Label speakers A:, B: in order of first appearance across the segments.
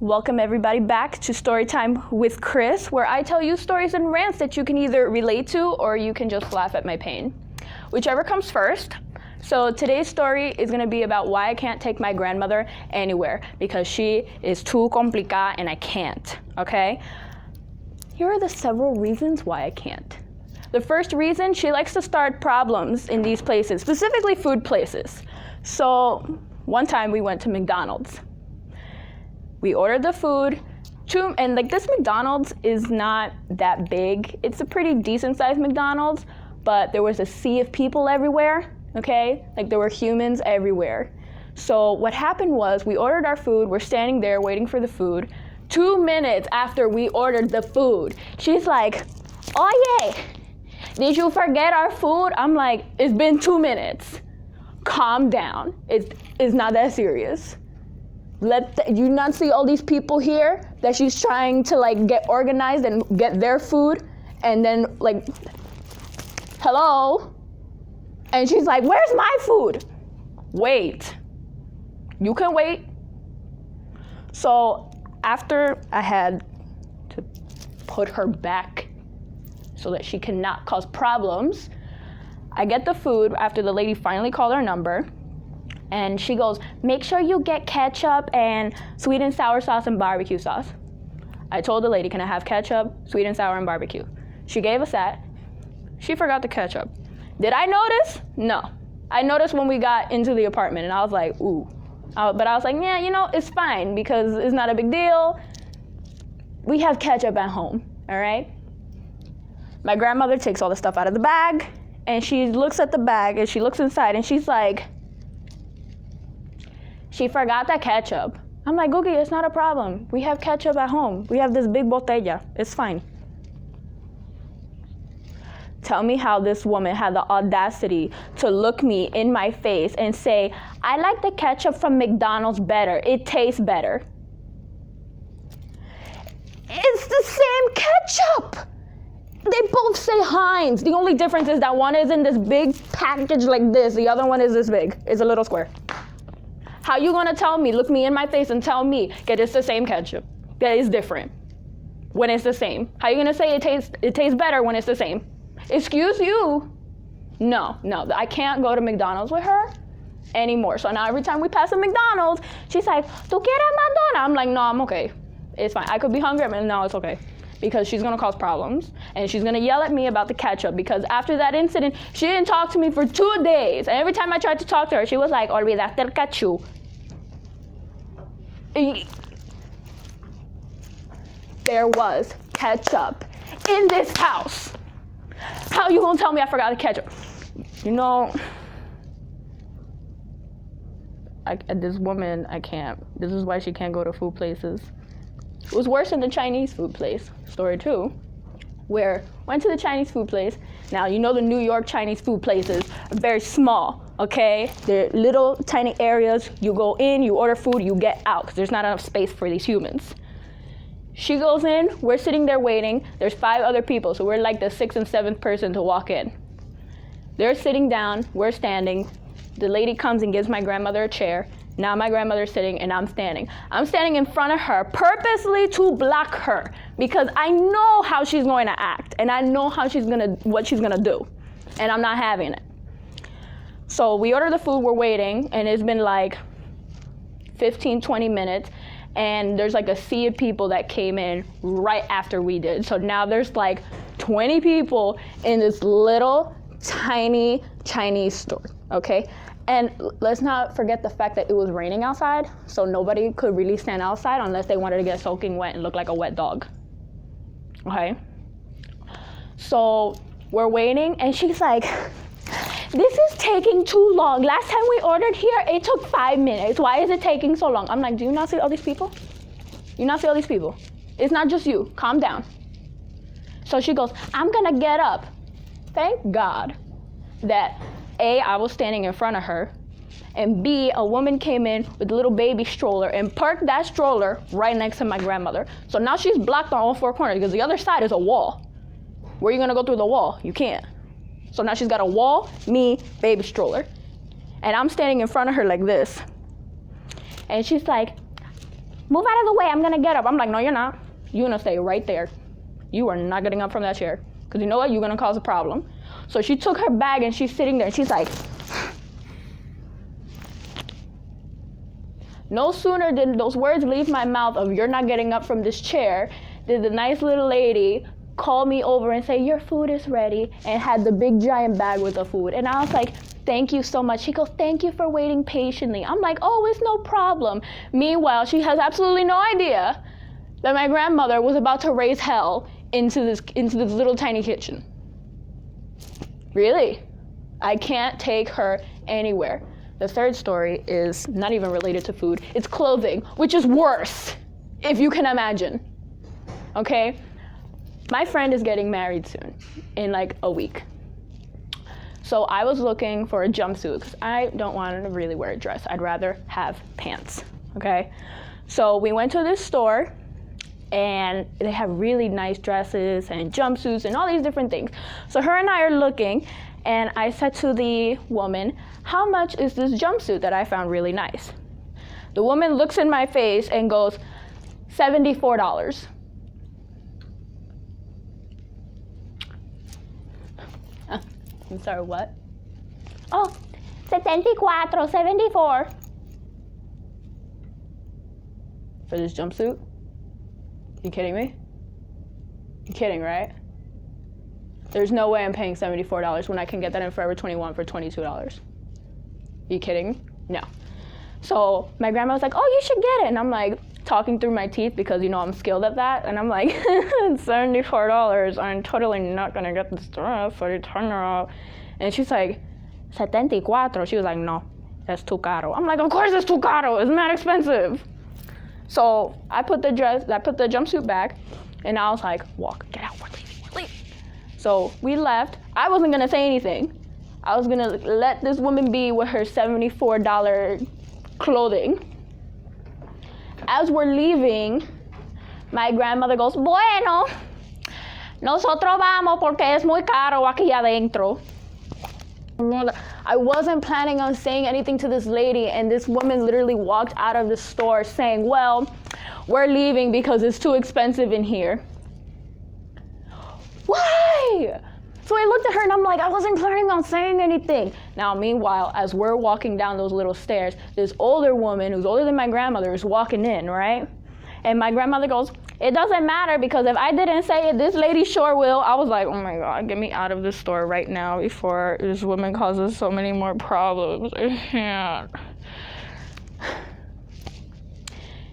A: Welcome everybody back to Storytime with Cris, where I tell you stories and rants that you can either relate to or you can just laugh at my pain. Whichever comes first. So today's story is going to be about why I can't take my grandmother anywhere because she is too complicada and I can't, okay? Here are the several reasons why I can't. The first reason, she likes to start problems in these places, specifically food places. So one time we went to McDonald's. We ordered the food, and this McDonald's is not that big. It's a pretty decent sized McDonald's, but there was a sea of people everywhere, okay? Like there were humans everywhere. So what happened was we ordered our food, we're standing there waiting for the food. 2 minutes after we ordered the food, she's like, "Oh yeah, did you forget our food?" I'm like, "It's been 2 minutes. Calm down. It's not that serious. You not see all these people here that she's trying to get organized and get their food, and then hello?" And she's like, "Where's my food?" Wait. You can wait. So after I had to put her back so that she cannot cause problems, I get the food after the lady finally called her number. And she goes, "Make sure you get ketchup and sweet and sour sauce and barbecue sauce." I told the lady, "Can I have ketchup, sweet and sour, and barbecue?" She gave us that. She forgot the ketchup. Did I notice? No. I noticed when we got into the apartment, and I was like, ooh. But I was like, yeah, it's fine because it's not a big deal. We have ketchup at home, all right? My grandmother takes all the stuff out of the bag, and she looks at the bag, and she looks inside, and she's like, "She forgot the ketchup." I'm like, "Googie, it's not a problem. We have ketchup at home. We have this big botella. It's fine." Tell me how this woman had the audacity to look me in my face and say, "I like the ketchup from McDonald's better. It tastes better." It's the same ketchup. They both say Heinz. The only difference is that one is in this big package like this. The other one is this big. It's a little square. How you gonna tell me, look me in my face and tell me that it's the same ketchup, that it's different when it's the same? How you gonna say it tastes better when it's the same? Excuse you? No, I can't go to McDonald's with her anymore. So now every time we pass a McDonald's, she's like, "¿Tú quieres McDonald's?" I'm like, "No, I'm okay. It's fine. I could be hungry, but no, it's okay." Because she's gonna cause problems, and she's gonna yell at me about the ketchup, because after that incident, she didn't talk to me for 2 days. And every time I tried to talk to her, she was like, "Olvidaste el ketchup." There was ketchup in this house. How you gonna tell me I forgot the ketchup? This woman, I can't. This is why she can't go to food places. It was worse than the Chinese food place. Story 2, where went to the Chinese food place. Now, the New York Chinese food places are very small, okay? They're little tiny areas. You go in, you order food, you get out, because there's not enough space for these humans. She goes in, we're sitting there waiting. There's 5 other people, so we're like the 6th and 7th person to walk in. They're sitting down, we're standing. The lady comes and gives my grandmother a chair. Now my grandmother's sitting and I'm standing. I'm standing in front of her purposely to block her, because I know how she's going to act and I know what she's gonna do, and I'm not having it. So we order the food, we're waiting, and it's been like 15, 20 minutes, and there's a sea of people that came in right after we did. So now there's 20 people in this little tiny Chinese store, okay? And let's not forget the fact that it was raining outside, so nobody could really stand outside unless they wanted to get soaking wet and look like a wet dog, okay? So we're waiting, and she's like, "This is taking too long. Last time we ordered here, it took 5 minutes. Why is it taking so long?" I'm like, "Do you not see all these people? You not see all these people? It's not just you. Calm down." So she goes, "I'm gonna get up." Thank God that A, I was standing in front of her, and B, a woman came in with a little baby stroller and parked that stroller right next to my grandmother. So now she's blocked on all 4 corners, because the other side is a wall. Where are you gonna go through the wall? You can't. So now she's got a wall, me, baby stroller. And I'm standing in front of her like this. And she's like, move out of the way, I'm gonna get up. I'm like, no, you're not. You're gonna stay right there. You are not getting up from that chair. Because you know what? You're gonna cause a problem. So she took her bag and she's sitting there and she's like, no sooner did those words leave my mouth of you're not getting up from this chair, did the nice little lady call me over and say, your food is ready, and had the big giant bag with the food. And I was like, thank you so much. She goes, thank you for waiting patiently. I'm like, oh, it's no problem. Meanwhile, she has absolutely no idea that my grandmother was about to raise hell into this little tiny kitchen. Really? I can't take her anywhere. The third story is not even related to food. It's clothing, which is worse, if you can imagine. Okay? My friend is getting married soon, in like a week. So I was looking for a jumpsuit because I don't want to really wear a dress. I'd rather have pants, okay? So we went to this store, and they have really nice dresses and jumpsuits and all these different things. So her and I are looking, and I said to the woman, how much is this jumpsuit that I found really nice? The woman looks in my face and goes, $74. I'm sorry, what? Oh, 74. For this jumpsuit? You kidding me? You kidding, right? There's no way I'm paying $74 when I can get that in Forever 21 for $22. You kidding me? No. So my grandma was like, oh, you should get it. And I'm like, talking through my teeth because, you know, I'm skilled at that. And I'm like, $74. I'm totally not going to get this dress. So you turn her out. And she's like, 74. She was like, no, that's too caro. I'm like, of course it's too caro. It's not expensive. So I put the jumpsuit back, and I was like, walk, get out, we're leaving. So we left. I wasn't going to say anything. I was going to let this woman be with her $74 clothing. As we're leaving, my grandmother goes, bueno, nosotros vamos porque es muy caro aquí adentro. I wasn't planning on saying anything to this lady, and this woman literally walked out of the store saying, well, we're leaving because it's too expensive in here. Why? So I looked at her and I'm like, I wasn't planning on saying anything. Now, meanwhile, as we're walking down those little stairs, this older woman who's older than my grandmother is walking in, right? And my grandmother goes, it doesn't matter because if I didn't say it, this lady sure will. I was like, oh my God, get me out of this store right now before this woman causes so many more problems. I can't.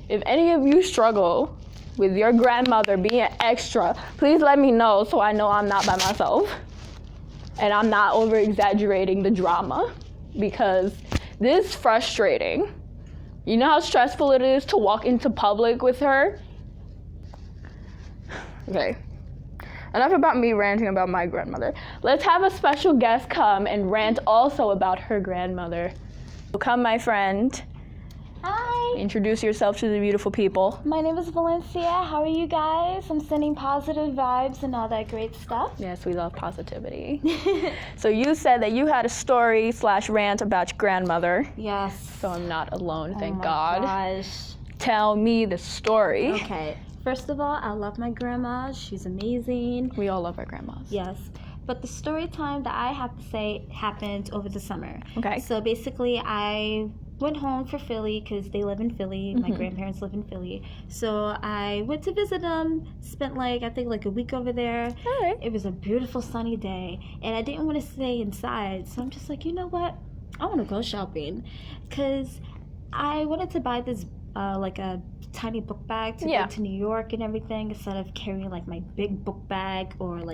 A: If any of you struggle with your grandmother being extra, please let me know so I know I'm not by myself and I'm not over exaggerating the drama, because this is frustrating. You know how stressful it is to walk into public with her? Okay, enough about me ranting about my grandmother. Let's have a special guest come and rant also about her grandmother. Come, my friend.
B: Hi.
A: Introduce yourself to the beautiful people.
B: My name is Valencia. How are you guys? I'm sending positive vibes and all that great stuff.
A: Yes, we love positivity. So you said that you had a story/rant about your grandmother.
B: Yes.
A: So I'm not alone, thank
B: oh
A: God.
B: my gosh.
A: Tell me the story.
B: Okay. First of all, I love my grandma. She's amazing.
A: We all love our grandmas.
B: Yes. But the story time that I have to say happened over the summer.
A: Okay.
B: So basically, I went home for Philly because they live in Philly. My grandparents live in Philly. So I went to visit them, spent I think a week over there.
A: All right.
B: It was a beautiful sunny day, and I didn't want to stay inside. So I'm just like, you know what? I want to go shopping because I wanted to buy this a tiny book bag to go to New York and everything, instead of carrying my big book bag or a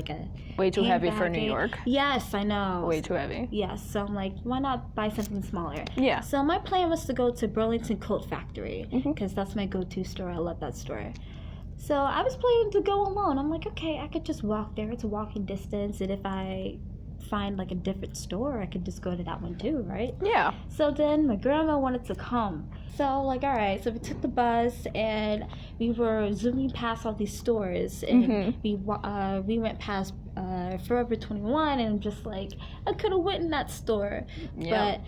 A: way too heavy for New York.
B: Yes, I know.
A: Way too heavy.
B: Yes, so I'm like, why not buy something smaller?
A: Yeah.
B: So my plan was to go to Burlington Coat Factory because that's my go-to store. I love that store. So I was planning to go alone. I'm like, okay, I could just walk there. It's a walking distance, and if I find a different store, I could just go to that one too, right?
A: Yeah.
B: So then my grandma wanted to come. So all right, so we took the bus and we were zooming past all these stores, and we went past Forever 21, and I'm just like, I could have went in that store, but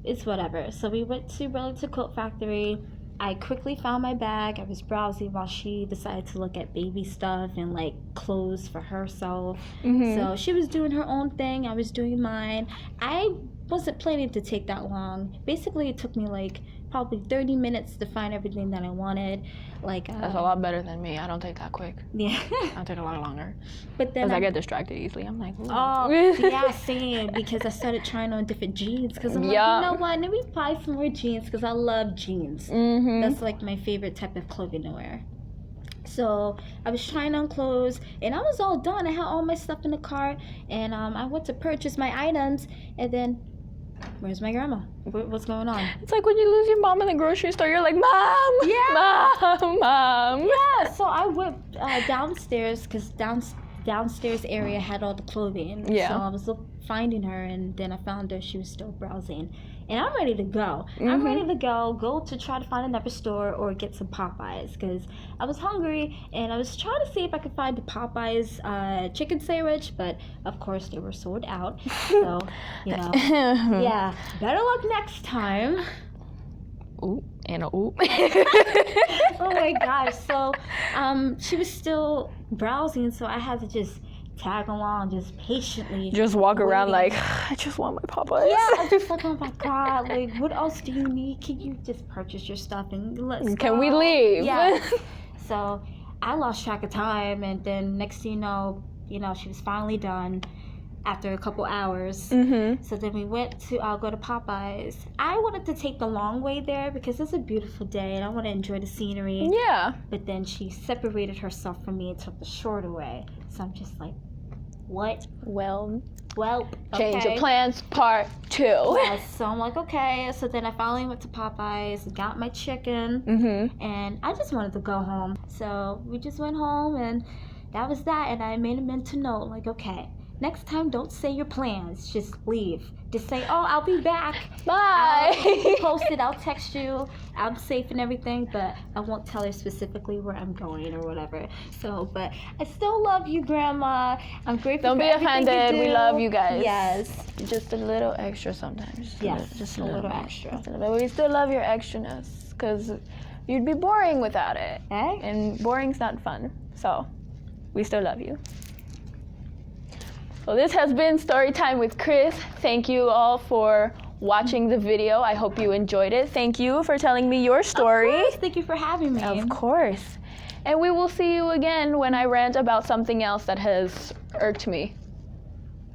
B: it's whatever. So we went to Burlington Coat Factory. I quickly found my bag. I was browsing while she decided to look at baby stuff and like clothes for herself. So she was doing her own thing. I was doing mine. I wasn't planning to take that long. Basically, it took me like probably 30 minutes to find everything that I wanted. Like
A: that's a lot better than me. I don't take that quick.
B: Yeah.
A: I'll take a lot longer.
B: But then
A: because I get distracted easily. I'm like, ooh.
B: oh yeah, same. Because I started trying on different jeans. Because I'm like, you know what? Let me buy some more jeans because I love jeans. That's like my favorite type of clothing to wear. So I was trying on clothes and I was all done. I had all my stuff in the cart and I went to purchase my items and then where's my grandma? What's going on?
A: It's like when you lose your mom in the grocery store, you're like, Mom!
B: Yeah!
A: Mom!
B: Yeah, so I went downstairs because downstairs area had all the clothing.
A: Yeah.
B: So I was finding her and then I found her. She was still browsing. And I'm ready to go. I'm ready to go to try to find another store or get some Popeyes because I was hungry and I was trying to see if I could find the Popeyes chicken sandwich, but of course they were sold out. So, you know, yeah, better luck next time.
A: Ooh, and a ooh.
B: Oh my gosh. So she was still browsing, so I had to just tag along, just patiently.
A: Just walk around like, I just want my Popeyes.
B: Yeah, I just like, oh my God, like, what else do you need? Can you just purchase your stuff and let's go?
A: Can we leave?
B: Yeah. So I lost track of time, and then next thing you know, she was finally done after a couple hours. So then we went to go to Popeyes. I wanted to take the long way there because it's a beautiful day and I want to enjoy the scenery.
A: Yeah.
B: But then she separated herself from me and took the shorter way. So I'm just like, what?
A: Well,
B: okay.
A: change your plans, part 2.
B: Yes, so I'm like, okay. So then I finally went to Popeyes, got my chicken, and I just wanted to go home. So we just went home, and that was that. And I made a mental note, like, okay, next time don't say your plans, just leave. Just say, oh, I'll be back.
A: Bye.
B: I'll post it, I'll text you. I'm safe and everything, but I won't tell her specifically where I'm going or whatever. So, but I still love you, Grandma. I'm grateful
A: Don't
B: for
A: be
B: everything
A: offended.
B: you do.
A: We love you guys.
B: Yes.
A: Just a little extra sometimes.
B: Just a little extra.
A: Just a little bit. We still love your extraness because you'd be boring without it.
B: Eh?
A: And boring's not fun. So, we still love you. So this has been Storytime with Cris. Thank you all for watching the video. I hope you enjoyed it. Thank you for telling me your story.
B: Of course. Thank you for having me.
A: Of course. And we will see you again when I rant about something else that has irked me.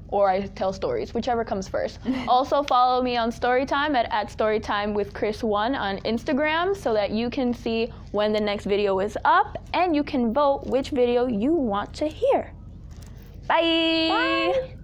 A: Or I tell stories, whichever comes first. Also follow me on Storytime at Storytime with Cris1 on Instagram so that you can see when the next video is up and you can vote which video you want to hear. Bye.
B: Bye.